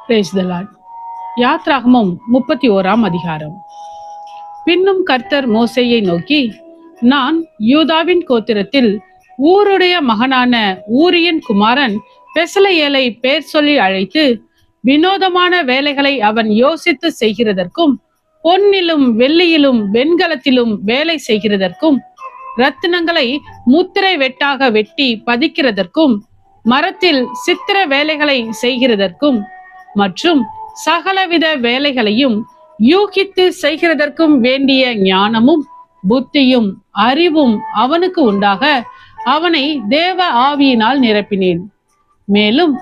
Praise the Lord. யாத்ராகமம் 31ஆம் அதிகாரம். பின்னும் கர்த்தர் மோசேயை நோக்கி, நான் யூதாவின் கோத்திரத்தில் ஊருடைய மகனான ஊரியின் குமாரன் பெசலெயேலை பேர் சொல்லி அழைத்து, வினோதமான வேலைகளை அவன் யோசித்து செய்கிறதற்கும், பொன்னிலும் வெள்ளியிலும் வெண்கலத்திலும் வேலை செய்கிறதற்கும், ரத்தினங்களை முத்திரை வெட்டாக வெட்டி பதிக்கிறதற்கும், மரத்தில் சித்திர வேலைகளை செய்கிறதற்கும் மற்றும் சகலவித வேலைகளையும் யூகித்து செய்கிறதற்கும் வேண்டிய ஞானமும் புத்தியும் அறிவும் அவனுக்கு உண்டாக அவனை தேவ ஆவியினால் நிரப்பினேன். மேலும்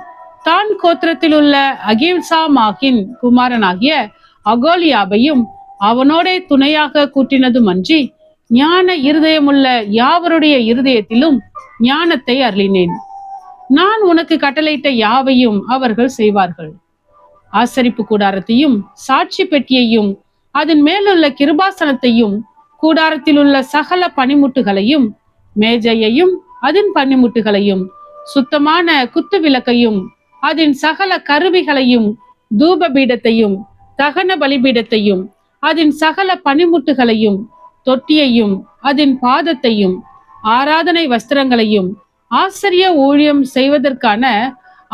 தான் கோத்திரத்தில் உள்ள அகிம்சாமாகின் குமாரனாகிய அகோலியாபையும் அவனோட துணையாக கூட்டினதுமன்றி ஞான இருதயமுள்ள யாவருடைய இருதயத்திலும் ஞானத்தை அருளினேன். நான் உனக்கு கட்டளையிட்ட யாவையும் அவர்கள் செய்வார்கள். ஆசரிப்பு கூடாரத்தையும் சாட்சி பெட்டியையும் அதன் மேலுள்ள கிருபாசனத்தையும் கூடாரத்தில் உள்ள சகல பனிமுட்டுகளையும் மேஜையையும் அதன் பனிமுட்டுகளையும் சுத்தமான குத்து விளக்கையும் அதன் சகல கருவிகளையும் தூபபீடத்தையும் தகன பலிபீடத்தையும் அதன் சகல பனிமுட்டுகளையும் தொட்டியையும் அதன் பாதத்தையும் ஆராதனை வஸ்திரங்களையும் ஆசாரிய ஊழியம் செய்வதற்கான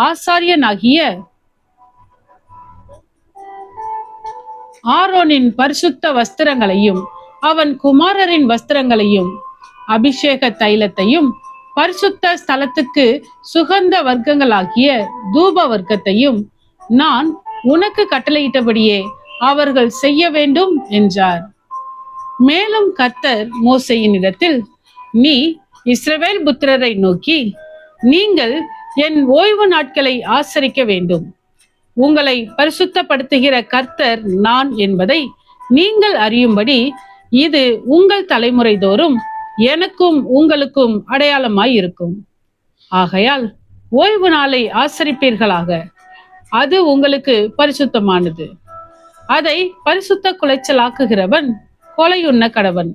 ஆசாரியனாகிய ஆரோனின் பரிசுத்த வஸ்திரங்களையும் அவன் குமாரரின் வஸ்திரங்களையும் அபிஷேக தைலத்தையும் பரிசுத்த ஸ்தலத்துக்கு சுகந்த வர்க்கங்களாகிய தூப வர்க்கத்தையும் நான் உனக்கு கட்டளையிட்டபடியே அவர்கள் செய்ய வேண்டும் என்றார். மேலும் கர்த்தர் மோசேயின் இடத்தில், நீ இஸ்ரவேல் புத்திரரை நோக்கி, நீங்கள் என் ஓய்வு நாட்களை ஆசரிக்க வேண்டும். உங்களை பரிசுத்தப்படுத்துகிற கர்த்தர் நான் என்பதை நீங்கள் அறியும்படி இது உங்கள் தலைமுறை தோறும் எனக்கும் உங்களுக்கும் அடையாளமாய் இருக்கும். ஆகையால் ஓய்வு நாளை ஆசரிப்பீர்களாக. அது உங்களுக்கு பரிசுத்தமானது. அதை பரிசுத்த குலைச்சலாக்குகிறவன் கொலையுண்ண கடவன்.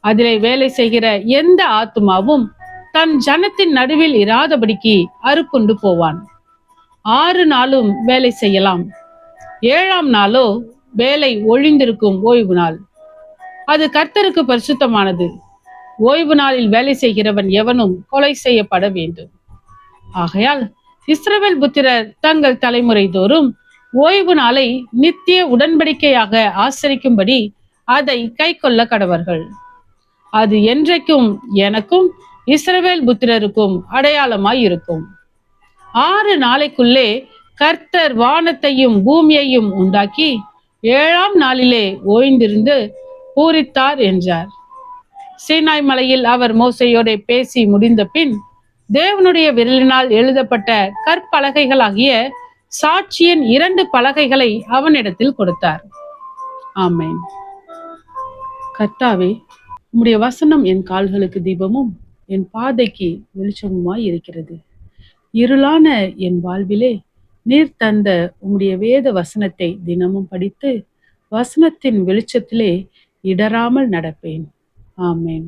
அதிலே வேலை செய்கிற எந்த ஆத்துமாவும் தன் ஜனத்தின் நடுவில் இராதபடிக்கு அறுப்புண்டு போவான். 6 நாளும் வேலை செய்யலாம். 7ஆம் நாளோ வேலை ஒழிந்திருக்கும் ஓய்வு நாள். அது கர்த்தருக்கு பரிசுத்தமானது. ஓய்வு நாளில் வேலை செய்கிறவன் எவனும் கொலை செய்யப்பட வேண்டும். ஆகையால் இஸ்ரவேல் புத்திரர் தங்கள் தலைமுறை தோறும் ஓய்வு நாளை நித்திய உடன்படிக்கையாக ஆசரிக்கும்படி அதை கை கொள்ள கடவர்கள். அது என்றைக்கும் எனக்கும் இஸ்ரவேல் புத்திரருக்கும் அடையாளமாய் இருக்கும். 6 நாளைக்குள்ளே கர்த்தர் வானத்தையும் பூமியையும் உண்டாக்கி 7ஆம் நாளிலே ஓய்ந்திருந்து பூரித்தார் என்றார். சீனாய் மலையில் அவர் மோசேயோட பேசி முடிந்த பின் தேவனுடைய விரலினால் எழுதப்பட்ட கற்பலகைகளாகிய சாட்சியின் 2 பலகைகளை அவனிடத்தில் கொடுத்தார். ஆமென். கர்த்தாவே, உம்முடைய வசனம் என் கால்களுக்கு தீபமும் என் பாதைக்கு வெளிச்சமுமாய் இருக்கிறது. இருளான என் வாழ்விலே நீர் தந்த உம்முடைய வேத வசனத்தை தினமும் படித்து வசனத்தின் வெளிச்சத்திலே இடராமல் நடப்பேன். ஆமென்.